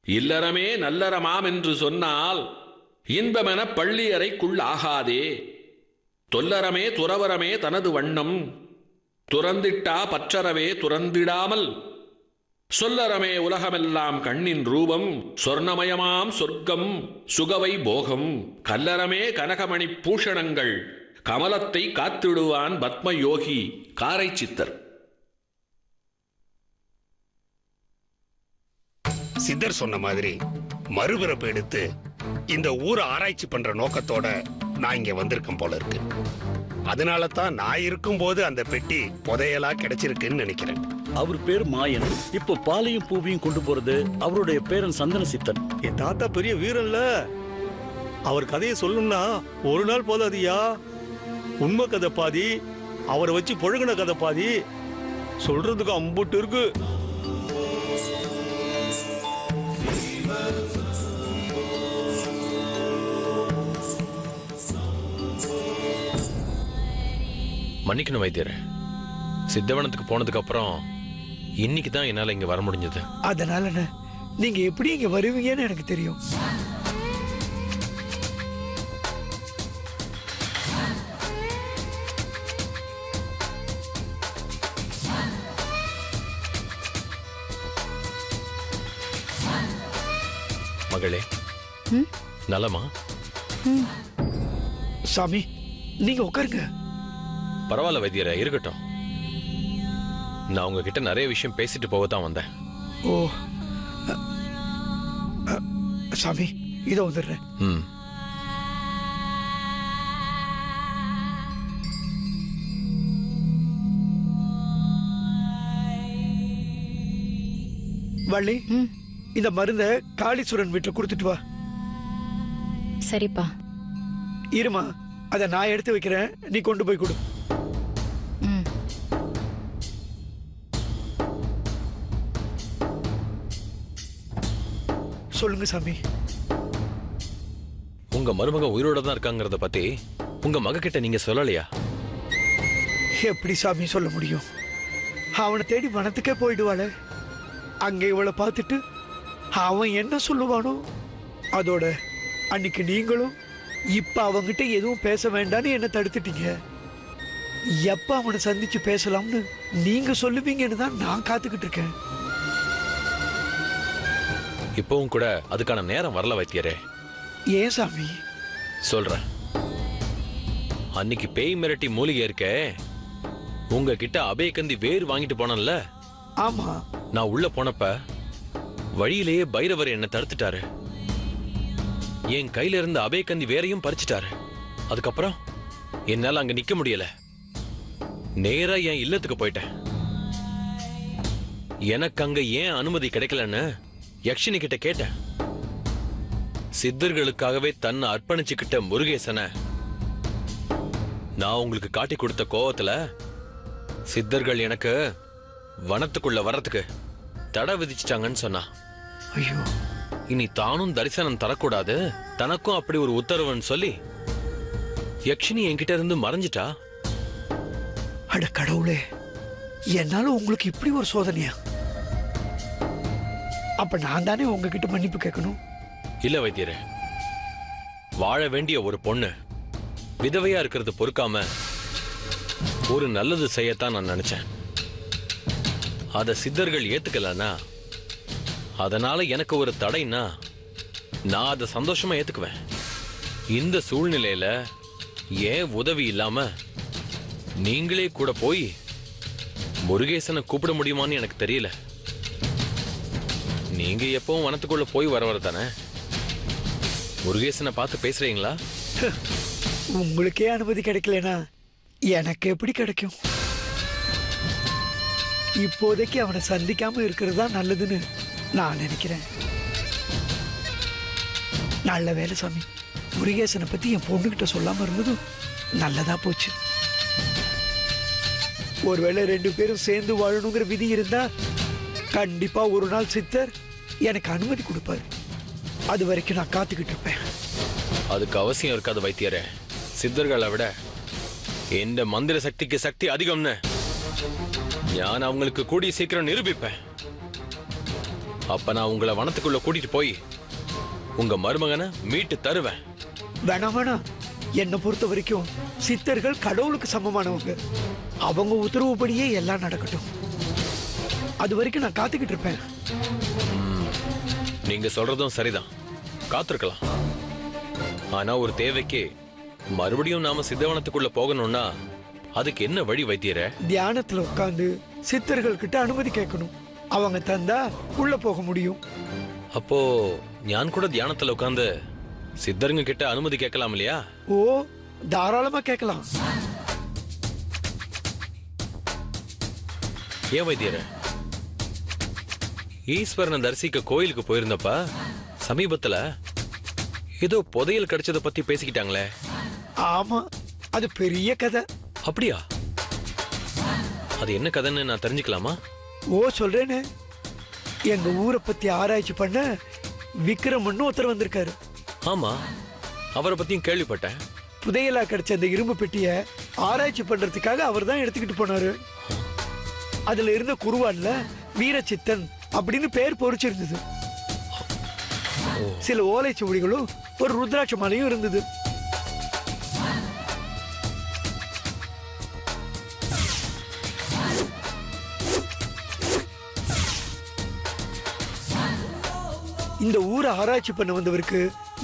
இல்லறமே நல்லறமாம் என்று சொன்னால் இன்பமென பள்ளியறைக்குள் ஆகாதே. தொல்லறமே துறவரமே தனது வண்ணம் துறந்திட்டா பற்றறவே துறந்திடாமல் சொல்லறமே உலகமெல்லாம் கண்ணின் ரூபம் சொர்ணமயமாம் சொர்க்கம் சுகவை போகம் கல்லறமே கனகமணி பூஷணங்கள் கமலத்தை காத்திடுவான் பத்ம யோகி காரை சித்தர். சித்தர் சொன்ன மாதிரி மறுபிறப்பு எடுத்து இந்த ஊரை ஆராய்ச்சி பண்ற நோக்கத்தோட நான் இங்க வந்திருக்கேன் போல இருக்கு. அதனால தான் நான் இருக்கும்போது அந்த பெட்டி புதையலா கிடைச்சிருக்குன்னு நினைக்கிறேன். அவர் பேர் மாயன். இப்போ பாலையும் பூவையும் கொண்டு போறது அவருடைய பேரன் சந்தன சித்தன். என் தாத்தா பெரிய வீரன்ல, அவர் கதையை சொல்லணும்னா ஒரு நாள் போதாதியா. உண்மை கதை பாதி, அவரை வச்சு பொழுங்கின கதை பாதி, சொல்றதுக்கு அம்புட்டு இருக்கு. மன்னிக்கணும் வைத்தியர், சித்தவனத்துக்கு போனதுக்கு அப்புறம் இன்னைக்கு தான் என்னால இங்க வர முடிஞ்சது. அதனால நீங்க எப்படி இங்க வருவீங்கன்னு எனக்கு தெரியும். மகளே, நலமா? சாமி, நீங்க உட்காருங்க. பரவாயில்ல வைத்தியர, இருக்கட்டும். நான் உங்ககிட்ட நிறைய விஷயம் பேசிட்டு போகத்தான் வந்தேன். ஓ சாமி, இதோ வந்துடுறேன். வள்ளி, இந்த மருந்த காளீஸ்வரன் வீட்டுல கொடுத்துட்டு வா. சரிப்பா. இருமா, அத நான் எடுத்து வைக்கிறேன், நீ கொண்டு போய் கொடு. சொல்லுங்க சாமி. உங்க மருமக உயிரோட தான் இருக்காங்கறத பத்தி உங்க மக கிட்ட நீங்க சொல்லலையா? எப்படி சாமி சொல்ல முடியும்? அவனை தேடி வனத்துக்கே போயிடுவாளே. அங்க இவளை பார்த்துட்டு அவன் என்ன சொல்லுவானோ? அதோட அன்னைக்கு நீங்களும் இப்ப அவங்கிட்ட எதுவும் பேச வேண்டான்னு என்ன தடுத்துட்டீங்க. எப்ப அவனை சந்திச்சு பேசலாம்னு நீங்க சொல்லுவீங்கன்னு தான் நான் காத்துக்கிட்டு இருக்கேன். இப்பவும் கூட அதுக்கான நேரம் வரல வைத்தியரே. ஏன் சாமி? சொல்றேன். அன்னைக்கு பேய் மிரட்டி மூலிகை இருக்க உங்ககிட்ட அபயகந்தி வேறு வாங்கிட்டு போனேன்ல? ஆமா. நான் உள்ள போனப்ப வழியிலேயே பைரவர் என்ன தடுத்துட்டாரு. என் கையில இருந்த அபயகந்தி வேறையும் பறிச்சுட்டாரு. அதுக்கப்புறம் என்னால அங்க நிக்க முடியல. நேரா என் இல்லத்துக்கு போயிட்டேன். எனக்கு அங்க ஏன் அனுமதி கிடைக்கலன்னு யக்ஷினி கிட்ட கேட்டேன். சித்தர்களுக்காகவே தன்னை அர்ப்பணிச்சுக்கிட்ட முருகேசனை நான் உங்களுக்கு காட்டி கொடுத்த கோவத்துல சித்தர்கள் எனக்கு வனத்துக்குள்ள வர்றதுக்கு தடை விதிச்சிட்டாங்கன்னு சொன்னா. ஐயோ, இனி தானும் தரிசனம் தரக்கூடாது, தனக்கும் அப்படி ஒரு உத்தரவுன்னு சொல்லி யக்ஷினி என்கிட்ட இருந்து மறைஞ்சிட்டா. அட கடவுளே, என்னால உங்களுக்கு இப்படி ஒரு சோதனையா? அப்ப நான் தானே உங்ககிட்ட மன்னிப்பு கேட்கணும். இல்ல வைத்தியரே, வாழ வேண்டிய ஒரு பொண்ணு விதவையா இருக்கிறது பொறுக்காம ஒரு நல்லது செய்யத்தான் நான் நினைச்சேன். அத சித்தர்கள் ஏத்துக்கலனா, அதனால எனக்கு ஒரு தடைனா நான் அதை சந்தோஷமா ஏத்துக்குவேன். இந்த சூழ்நிலையில ஏன் உதவி இல்லாம நீங்களே கூட போய் முருகேசனை கூப்பிட முடியுமான்னு எனக்கு தெரியல. நீங்க எப்பவும் வனத்துக்குள்ள போய் வர தானே, முருகேசனை பார்த்து பேசுறீங்களா? உங்களுக்கே அனுமதி கிடைக்கலனா எனக்கு எப்படி கிடைக்கும்? இப்போதைக்கு அவனை சந்திக்காம இருக்கிறது தான் நல்லதுன்னு நான் நினைக்கிறேன். நல்ல வேலை சாமி, முருகேசனை பத்தி என் பொண்ணுகிட்ட சொல்லாம இருந்ததும் நல்லதா போச்சு. ஒருவேளை 2 பேரும் சேர்ந்து வாழணுங்கிற விதி இருந்தா கண்டிப்பா ஒரு நாள் சித்தர் எனக்கு அனுமதி கொடுப்பாரு. அது வரைக்கும் நான் காத்துக்கிட்டு இருப்பேன். அதுக்கு அவசியம் இருக்காது வைத்தியரே. சித்தர்களை விட இந்த மந்திர சக்திக்கு சக்தி அதிகம்னு நான் அவங்களுக்கு கூடிய சீக்கிரம் நிரூபிப்பேன். அப்ப நான் உங்களை வனத்துக்குள்ள கூட்டிட்டு போய் உங்க மருமகனை மீட்டு தருவேன். வேணாம் வேணாம், என்னை பொறுத்த வரைக்கும் சித்தர்கள் கடவுளுக்கு சமமானவங்க. அவங்க உத்தரவுப்படியே எல்லாம் நடக்கட்டும். அது வரைக்கும் நான் காத்துக்கிட்டு இருப்பேன். நீங்க சொல்றதும் சரிதான், காத்திருக்கலாம். ஆனா ஒரு தேவைக்கு மறுபடியும் நாம சித்தவனத்துக்குள்ள போகணும்னா அதுக்கு என்ன வழி வைத்தியரே? தியானத்துல உட்கார்ந்து சித்தர்கள் கிட்ட அனுமதி கேட்கணும். அவங்க தந்தா உள்ள போக முடியும். அப்போ ஞான் கூட தியானத்துல உட்கார்ந்து சித்தருங்க கிட்ட அனுமதி கேட்கலாம் இல்லையா? ஓ, தாராளமா கேட்கலாம். ஏன் வைத்தியரே, ஈஸ்வரனை தரிசிக்க கோயிலுக்கு போயிருந்தப்ப சமீபத்துல ஏதோ புதையல் கிடைச்சத பத்தி பேசிக்கிட்டாங்களே? ஆமா, அது பெரிய கதை. அப்படியா? அது என்ன கதைன்னு நான் தெரிஞ்சுக்கலாமா? ஓ, சொல்றேனே. எங்க ஊரை பத்தி ஆராய்ச்சி பண்ண விக்ரமன்னு ஒருத்தர் வந்திருக்காரு. ஆமா, அவரை பத்தியும் கேள்விப்பட்டேன். புதையலா கிடைச்ச அந்த இரும்பு பெட்டிய ஆராய்ச்சி பண்றதுக்காக அவர் தான் எடுத்துக்கிட்டு போனாரு. அதுல இருந்த குருவான்ல வீரச்சித்தன் அப்படின்னு பேர் பொறிச்சிருந்தது. சில ஓலைச்சுவடிகளும் ஒரு ருத்ராட்ச மாலையும் இருந்தது. இந்த ஊரை ஆராய்ச்சி பண்ண வந்தவருக்கு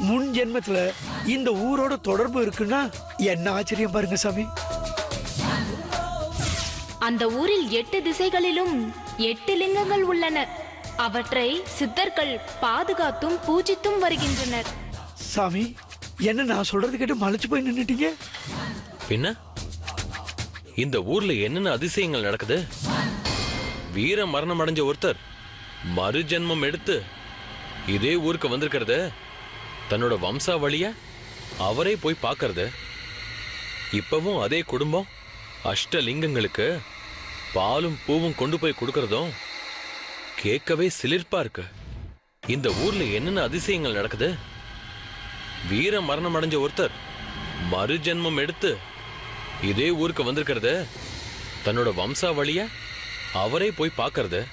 முன் ஜென்மத்துல இந்த ஊரோட தொடர்பு இருக்குன்னா என்ன ஆச்சரியம் பாருங்க சாமி. அந்த ஊரில் 8 திசைகளிலும் 8 லிங்கங்கள் உள்ளன. அவற்றை சித்தர்கள் பாதுகாத்தும் பூஜித்தும் வருகின்றனர். சாமி, என்ன நான் சொல்றது கேட்டு மலைச்சு போய் நின்னுட்டீங்க? பின்ன இந்த ஊர்ல என்னென்ன அதிசயங்கள் நடக்குது? வீர மரணம் அடைஞ்ச ஒருத்தர் மறு ஜென்மம் எடுத்து இதே ஊருக்கு வந்திருக்கிறது, தன்னோட வம்சாவளிய அவரே போய் பார்க்கறது, இப்பவும் அதே குடும்பம் அஷ்டலிங்கங்களுக்கு பாலும் பூவும் கொண்டு போய் கொடுக்கறதும் கேட்கவே சிலிர்ப்பா இருக்கு. இந்த ஊர்ல என்னென்ன அதிசயங்கள் நடக்குது? வீர மரணம் அடைஞ்ச ஒருத்தர் மறு ஜென்மம் எடுத்து இதே ஊருக்கு வந்திருக்கிறது, தன்னோட வம்சாவளிய அவரே போய் பார்க்கறது,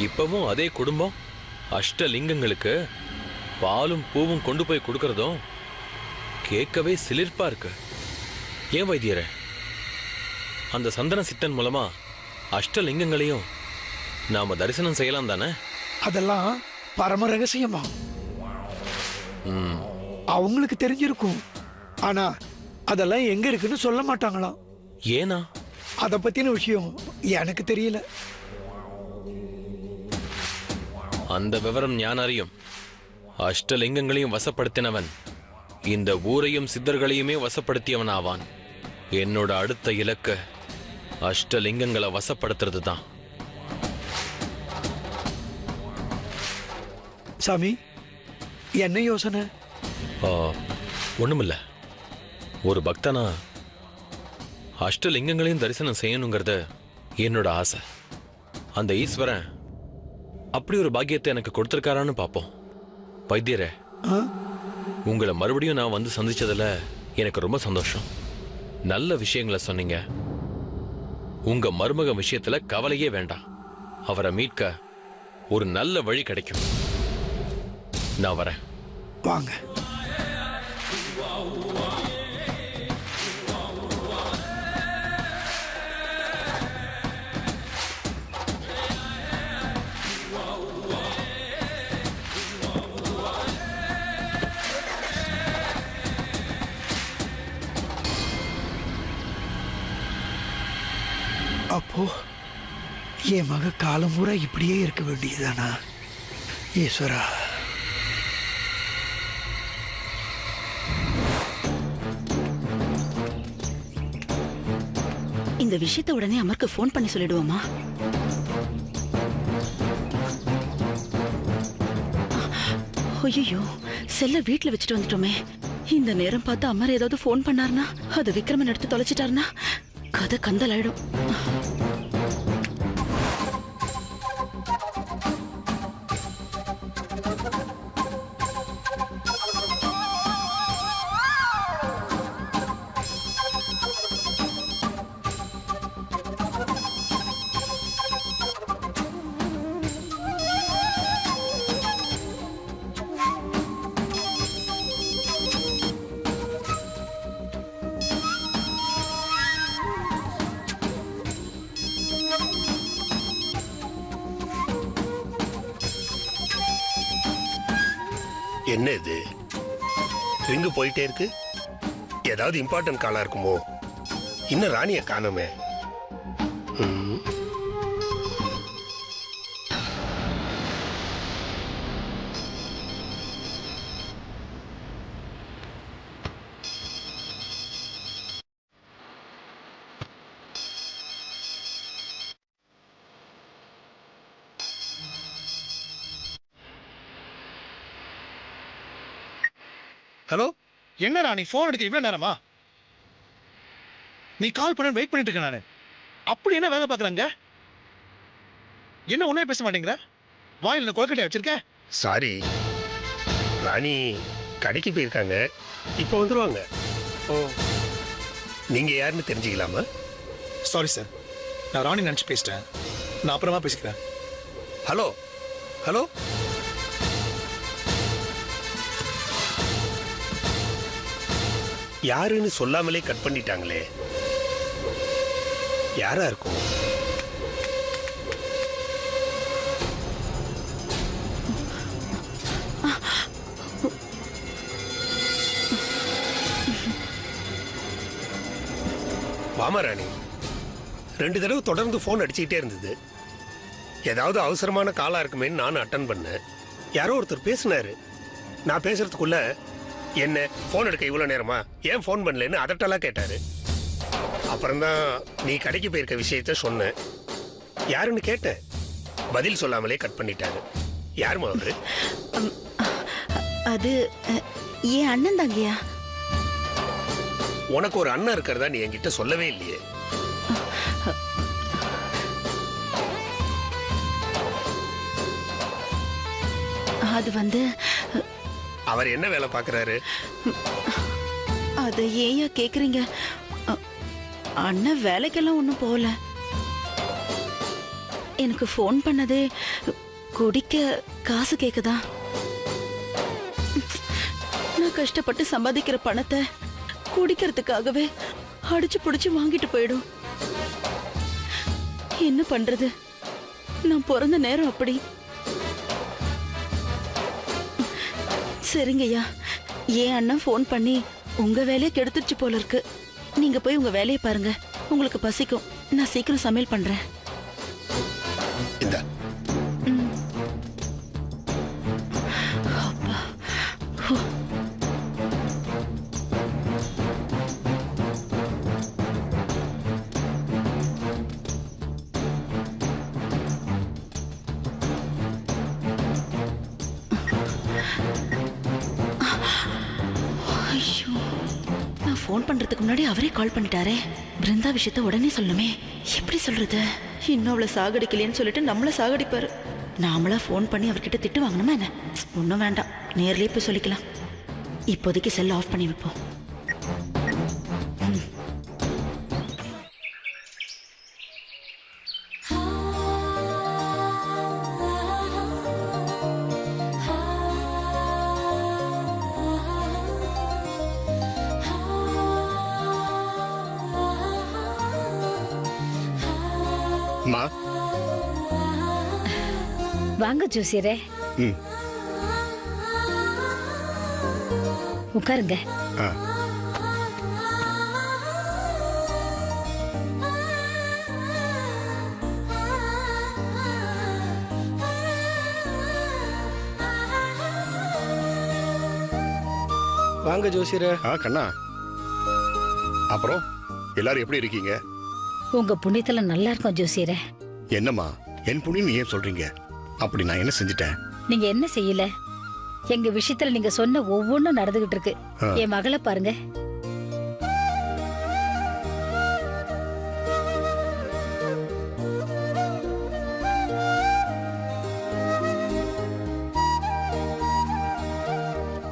இப்பவும் அதே குடும்பம் அஷ்டலிங்கங்களுக்கு பாலும் பூவும் கொண்டு போய் கொடுக்கறதும் கேட்கவே சிலிர்ப்பா இருக்கு. ஏன் வைத்தியரே, அந்த சந்தன சித்தன் மூலமா அஷ்டலிங்கங்களையும் நாம தரிசனம் செய்யலாம் தானே? அதெல்லாம் பரம ரகசியமா அவங்களுக்கு தெரிஞ்சிருக்கும். ஆனா அதெல்லாம் எங்க இருக்குன்னு சொல்ல மாட்டாங்களாம். ஏனா? அத பத்தின விஷயம் எனக்கு தெரியல. அந்த விவரம் ஞான அறியும். அஷ்டலிங்கங்களையும் வசப்படுத்தினவன் இந்த ஊரையும் சித்தர்களையுமே வசப்படுத்தியவன் ஆவான். என்னோட அடுத்த இலக்கு அஷ்டலிங்கங்களை வசப்படுத்துறது தான். சாமி, என்ன யோசனை? ஒண்ணுமில்ல. ஒரு பக்தனா அஷ்டலிங்கங்களையும் தரிசனம் செய்யணுங்கிறது என்னோட ஆசை. அந்த ஈஸ்வரன் அப்படி ஒரு பாக்கியத்தை எனக்கு கொடுத்திருக்காரான்னு பார்ப்போம். வைத்தியரே, உங்களை மறுபடியும் நான் வந்து சந்திச்சதுல எனக்கு ரொம்ப சந்தோஷம். நல்ல விஷயங்களை சொன்னீங்க. உங்க மருமக விஷயத்துல கவலையே வேண்டாம். அவரை மீட்க ஒரு நல்ல வழி கிடைக்கும். நான் வரேன். வாங்க. அப்போ என் மக காலம் பூரா இப்படியே இருக்க வேண்டியதானா? ஈஸ்வரா, இந்த விஷயத்தை உடனே அமருக்கு போன் பண்ணி சொல்லிடுவோமா? ஐயோ, செல்ல வீட்டுல வச்சுட்டு வந்துட்டோமே. இந்த நேரம் பார்த்து அமர் ஏதாவது போன் பண்ணாருன்னா, அது விக்ரமன் எடுத்து தொலைச்சிட்டாருன்னா கதை கந்தலாயிடும். என்ன இது ரிங்கு போயிட்டே இருக்கு? ஏதாவது இம்பார்ட்டன்ட் காலா இருக்குமோ? இன்னும் ராணிய காணோமே. ஹலோ, என்னடா நீ போன் எடுக்க இவ்வளவு நேரமா? நீ கால் பண்ண வெயிட் பண்ணிட்டு இருக்க. நானு அப்படி என்ன வேலை பாக்குறாங்க? என்ன உண்மையை பேச மாட்டேங்கிற? வாயில் கொழுக்கட்டையா வச்சிருக்க? சாரி, ராணி கடைக்கு போயிருக்காங்க, இப்போ வந்துருவாங்க. ஓ, நீங்க யாருன்னு தெரிஞ்சுக்கலாமா? சாரி சார், நான் ராணி நினைச்சு பேசிட்டேன். நான் அப்புறமா பேசிக்கிறேன். ஹலோ ஹலோ, யாருன்னு சொல்லாமலே கட் பண்ணிட்டாங்களே, யாரா இருக்கும்? வாமராணி 2 தடவை தொடர்ந்து போன் அடிச்சுக்கிட்டே இருந்தது. ஏதாவது அவசரமான காலா இருக்குமேன்னு நானும் அட்டன் பண்ணேன். யாரோ ஒருத்தர் பேசினாரு. நான் பேசுறதுக்குள்ள என்ன போன் எடுக்க இவ்வளவு நேரமா, ஏன் போன் பண்ணலன்னு அதட்டெல்லாம் கேட்டாரு. அப்புறம்தான் நீ கடைக்கு போயிருக்க விஷயத்த சொன்னேன். யாருன்னு கேட்டேன், பதில் சொல்லாமலே கட் பண்ணிட்டாரு. யாருமா அவரு? அது என் அண்ணன் தாங்கய்யா. உனக்கு ஒரு அண்ணன் இருக்கிறதா நீ என்கிட்ட சொல்லவே இல்லையே. அது வந்து அவர் என்ன வேலை பார்க்கறாரு? அது ஏயா கேக்குறீங்க? அண்ணன் வேலைக்கெல்லாம் ஒன்றும் போகல. எனக்கு ஃபோன் பண்ணதே குடிக்க காசு கேக்குதா. நான் கஷ்டப்பட்டு சம்பாதிக்கிற பணத்தை குடிக்கிறதுக்காகவே அடிச்சு புடிச்சு வாங்கிட்டு போயிடும். என்ன பண்றது, நான் பிறந்த நேரம் அப்படி. சரிங்கய்யா, ஏன் அண்ணன் ஃபோன் பண்ணி உங்க வேலையை கெடுத்துச்சு போல இருக்கு. நீங்க போய் உங்க வேலையை பாருங்க. உங்களுக்கு பசிக்கும், நான் சீக்கிரம் சமையல் பண்றேன். இந்தா. அப்பா. ஹோ. ஐயோ, நான் ஃபோன் பண்றதுக்கு முன்னாடி அவரே கால் பண்ணிட்டாரே. பிருந்தா விஷயத்த உடனே சொல்லணுமே. எப்படி சொல்றது? இன்னும் அவளை சாகடிக்கலையேன்னு சொல்லிட்டு நம்மள சாகடிப்பாரு. நாமளா ஃபோன் பண்ணி அவர்கிட்ட திட்டு வாங்கணுமா என்ன? ஒன்றும் வேண்டாம், நேர்லயே போய் சொல்லிக்கலாம். இப்போதைக்கு செல் ஆஃப் பண்ணி வைப்போம். அம்மா, வாங்க ஜோசியரே, உட்காருங்க. வாங்க ஜோசியரே. கண்ணா, அப்புறம் எல்லாரும் எப்படி இருக்கீங்க? உங்க புண்ணியத்துல நல்லா இருக்கும் ஜோசியரே. என்னம்மா, என் புண்ணியம் ஏன் சொல்றீங்க? அப்படி நான் என்ன செஞ்சுட்டேன்? நீங்க என்ன செய்யல? எங்க விஷயத்துல நீங்க சொன்ன ஒவ்வொன்றும் நடந்துகிட்டு இருக்கு. என் மகளை பாருங்க.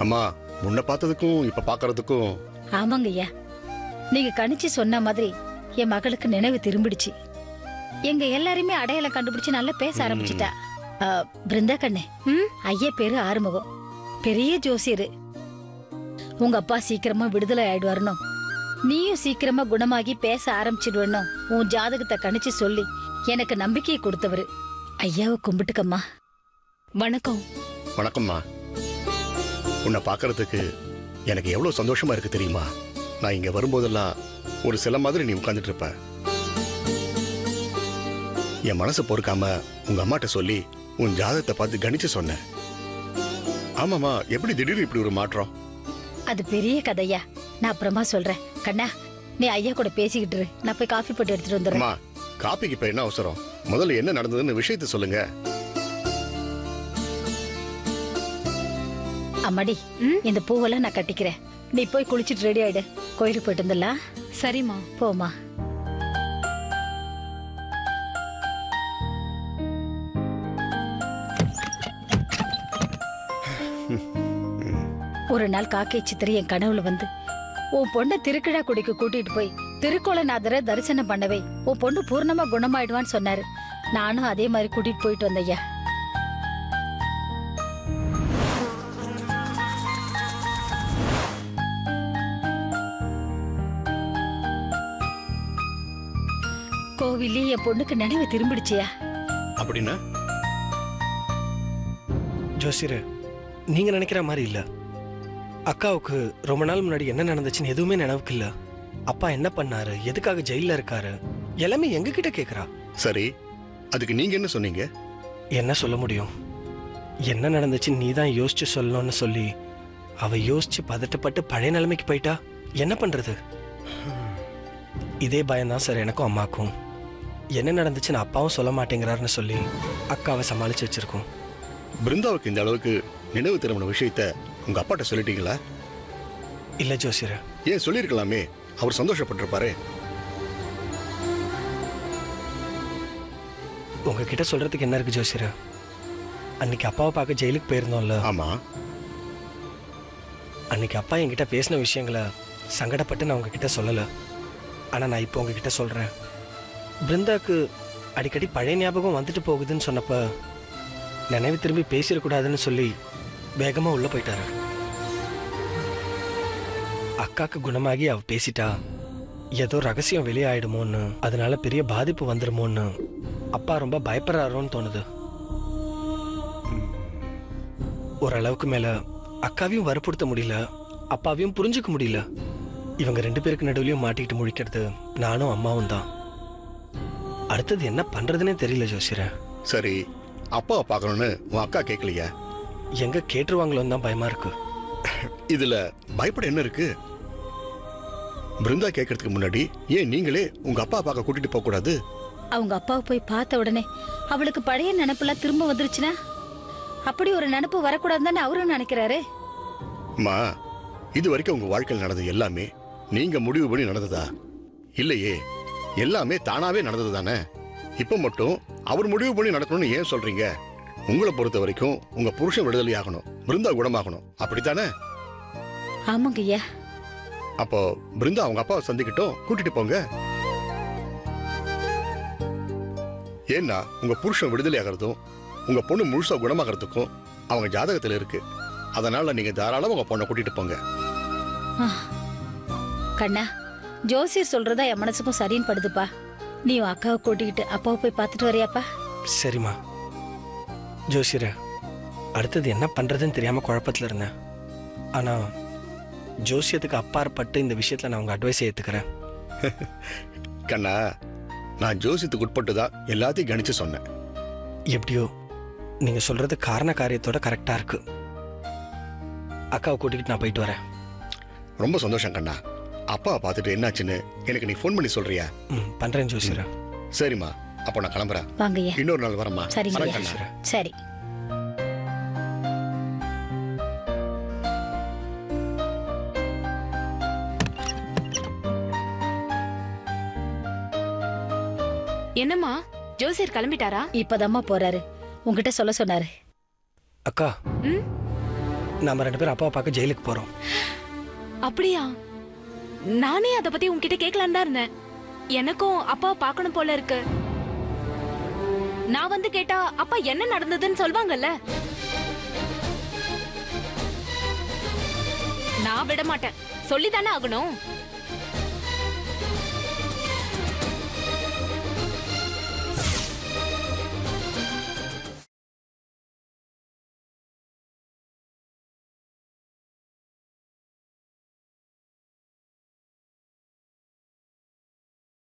அம்மா முன்ன பார்த்ததுக்கும் இப்ப பார்க்கறதுக்கும் ஆமாங்க ஐயா, நீங்க கணிச்சு சொன்ன மாதிரி என் மகளுக்கு நினைவு திரும்பிடுச்சு. எங்க எல்லாரையுமே அடையாளம் கண்டுபிடிச்சு நல்லா பேச ஆரம்பிச்சிட்டா. பிருந்தா கண்ணே, ஐயா பேரு ஆறுமுகம், பெரிய ஜோசியரு. உங்க அப்பா சீக்கிரமா விடுதலை ஆயிடுவாருனும், நீயும் சீக்கிரமா குணமாகி பேச ஆரம்பிச்சிடுவேன்னும் உன் ஜாதகத்தை கணிச்சு சொல்லி எனக்கு நம்பிக்கையை கொடுத்தவரு. ஐயாவை கும்பிட்டுக்கம்மா. வணக்கம். வணக்கம்மா. உன்னை பார்க்கறதுக்கு எனக்கு எவ்வளவு சந்தோஷமா இருக்கு தெரியுமா? நான் இங்க வரும்போதெல்லாம் ஒரு சில மாதிரி நீ உட்கார்ந்துட்டு இருப்ப. என் மனசை பொறுக்காம உங்க அம்மாட்ட சொல்லி உன் ஜாதகத்தை பார்த்து கணிச்சு சொன்னேன். ஆமாமா, எப்படி திடீர்னு இப்படி ஒரு மாற்றம்? அது பெரிய கதையா, நான் அப்புறமா சொல்றேன். கண்ணா, நீ ஐயா கூட பேசிக்கிட்டு இரு, நான் போய் காஃபி போட்டு எடுத்துட்டு வந்துடுறேன். அம்மா, காப்பிக்கு இப்ப என்ன அவசரம்? முதல்ல என்ன நடந்ததுன்னு விஷயத்தை சொல்லுங்க. அம்மாடி, இந்த பூவெல்லாம் நான் கட்டிக்கிறேன். நீ போய் குளிச்சுட்டு ரெடி ஆயிடு. கோயிலுக்கு போயிட்டு வந்துடலாம். சரிம்மா. போமா. ஒரு நாள் காக்கை சித்திரை என் கனவுல வந்து உன் பொண்ணை திருக்கிழா குடிக்கு கூட்டிட்டு போய் திருக்கோலநாதரை தரிசனம் பண்ணவே உன் பொண்ணு பூர்ணமா குணமாயிடுவான்னு சொன்னாரு. நானும் அதே மாதிரி கூட்டிட்டு போயிட்டு வந்தையா. கோவிலே என் பொண்ணுக்கு நினைவு திரும்பிடுச்சியா. அப்படின்னா ஜோசியர், நீங்க நினைக்கிற மாதிரி இல்ல. அக்காவுக்கு ரொம்ப நாள் முன்னாடி என்ன நடந்துச்சுன்னு எதுவுமே நினைவுக்கு இல்ல. அப்பா என்ன பண்ணாரு, எதுக்காக ஜெயில இருக்காரு, எல்லாமே எங்க கிட்ட கேக்குறா. சரி, அதுக்கு நீங்க என்ன சொன்னீங்க? என்ன சொல்ல முடியும்? என்ன நடந்துச்சுன்னு நீ தான் யோசிச்சு சொல்லணும்னு சொல்லி அவ யோசிச்சு பதட்டப்பட்டு பழைய நிலைமைக்கு போயிட்டா. என்ன பண்றது? இதே பயம்தான் சார் எனக்கும் அம்மாக்கும். என்ன நடந்துச்சுன்னு அப்பாவும் சொல்ல மாட்டேங்கிறாருன்னு சொல்லி அக்காவை சமாளிச்சு வச்சிருக்கோம். பிருந்தாவுக்கு இந்த அளவுக்கு நினைவு திரும்பின விஷயத்த உங்க அப்பாட்ட சொல்லிட்டீங்களா? இல்ல ஜோசியர். ஏன் சொல்லிருக்கலாமே, அவர் சந்தோஷப்பட்டிருப்பாரு. உங்ககிட்ட சொல்றதுக்கு என்ன இருக்கு ஜோசியர்? அன்னைக்கு அப்பாவை பார்க்க ஜெயிலுக்கு போயிருந்தோம்ல. ஆமா. அன்னைக்கு அப்பா என்கிட்ட பேசின விஷயங்களை சங்கடப்பட்டு நான் உங்ககிட்ட சொல்லல. ஆனா நான் இப்போ உங்ககிட்ட சொல்றேன். பிருந்தாக்கு அடிக்கடி பழைய ஞாபகம் வந்துட்டு போகுதுன்னு சொன்னப்ப நினைவு திரும்பி பேசிடக்கூடாதுன்னு சொல்லி வேகமா உள்ள போயிட்டாரு. அக்காக்கு குணமாகி அவ பேசிட்டா ஏதோ ரகசியம் வெளியாயிடுமோன்னு, அதனால பெரிய பாதிப்பு வந்துருமோன்னு அப்பா ரொம்ப பயப்படுறாரோன்னு தோணுது. ஓரளவுக்கு மேல அக்காவையும் வற்புறுத்த முடியல, அப்பாவையும் புரிஞ்சுக்க முடியல. இவங்க 2 பேருக்கு நடுவுலையும் மாட்டிக்கிட்டு முழிக்கிறது நானும் அம்மாவும் தான். அடுத்தது என்ன பண்றதுன்னே தெரியல ஜோசியர. சரி, அப்பாவை பார்க்கணும்னு உன் அக்கா கேட்கலையா? எங்க கேட்டுருவாங்களோன்னு தான் பயமா இருக்கு. இதுல பயப்பட என்ன இருக்கு? பிருந்தா கேட்கறதுக்கு முன்னாடி ஏன் நீங்களே உங்க அப்பா பார்க்க கூட்டிட்டு போக கூடாது? அவங்க அப்பாவை போய் பார்த்த உடனே அவளுக்கு பழைய நினைப்பெல்லாம் திரும்ப வந்துருச்சுன்னா அப்படி ஒரு நினைப்பு வரக்கூடாதுன்னு அவரும் நினைக்கிறாரு. அம்மா, இது வரைக்கும் உங்க வாழ்க்கையில் நடந்தது எல்லாமே நீங்க முடிவு பண்ணி நடந்ததா? இல்லையே, எல்லாமே தானாவே நடந்தது தானே. இப்ப மட்டும் அவர் முடிவு பண்ணி நடக்கணும்னு ஏன் சொல்றீங்க? உங்களை பொறுத்த வரைக்கும் உங்க புருஷன் விடுதலை ஆகணும், பிருந்தா குணமாகணும், அப்படித்தானே? ஆமாங்க ஐயா. அப்போ பிருந்தா அவங்க அப்பாவை சந்திக்கிட்டோம், கூட்டிட்டு போங்க. ஏன்னா உங்க புருஷன் விடுதலை ஆகிறதும் உங்க பொண்ணு முழுசா குணமாகறதுக்கும் அவங்க ஜாதகத்துல இருக்கு. அதனால நீங்க தாராளமா உங்க பொண்ணை கூட்டிட்டு போங்க. கண்ணா, ஜோசியர் சொல்றதா என் மனசுக்கும் சரின்னு படுதுப்பா. நீ உன் அக்காவை கூட்டிக்கிட்டு அப்பாவை போய் பார்த்துட்டு வரியாப்பா? சரிம்மா. ஜோசியர, அடுத்தது என்ன பண்றதுன்னு தெரியாம குழப்பத்துல இருந்தேன். ஆனா ஜோசியத்துக்கு அப்பாற்பட்டு இந்த விஷயத்துல நான் உங்க அட்வைஸை ஏத்துக்கிறேன். கண்ணா, நான் ஜோசியத்துக்கு உட்பட்டுதான் எல்லாத்தையும் கணிச்சு சொன்னேன். எப்படியோ நீங்க சொல்றது காரண காரியத்தோட கரெக்டா இருக்கு. அக்காவை கூட்டிக்கிட்டு நான் போயிட்டு வரேன். ரொம்ப சந்தோஷம் கண்ணா. அப்பாவை பார்த்துட்டு என்னாச்சுன்னு எனக்கு நீ ஃபோன் பண்ணி சொல்றியா? பண்றேன் ஜோசியர. சரிம்மா, அப்போ நான் கிளம்புறேன். வாங்கய்யா. இன்னொரு நாள் வரேம்மா. சரிங்க. சரி. என்னம்மா, ஜோசியர் கிளம்பிட்டாரா? இப்பதாம்மா போறாரு. உங்ககிட்ட சொல்ல சொன்னாரு. அக்கா, நாம 2 பேரும் அப்பாவை பார்க்க ஜெயிலுக்கு போறோம். அப்படியா? நானே அத பத்தி உன்கிட்ட கேட்கலான்னு தான் இருந்தேன். எனக்கும் அப்பா பார்க்கணும் போல இருக்கு. நான் வந்து கேட்டா அப்பா என்ன நடந்ததுன்னு சொல்வாங்கல்ல. நான் விட மாட்டேன். சொல்லித்தானே ஆகணும்.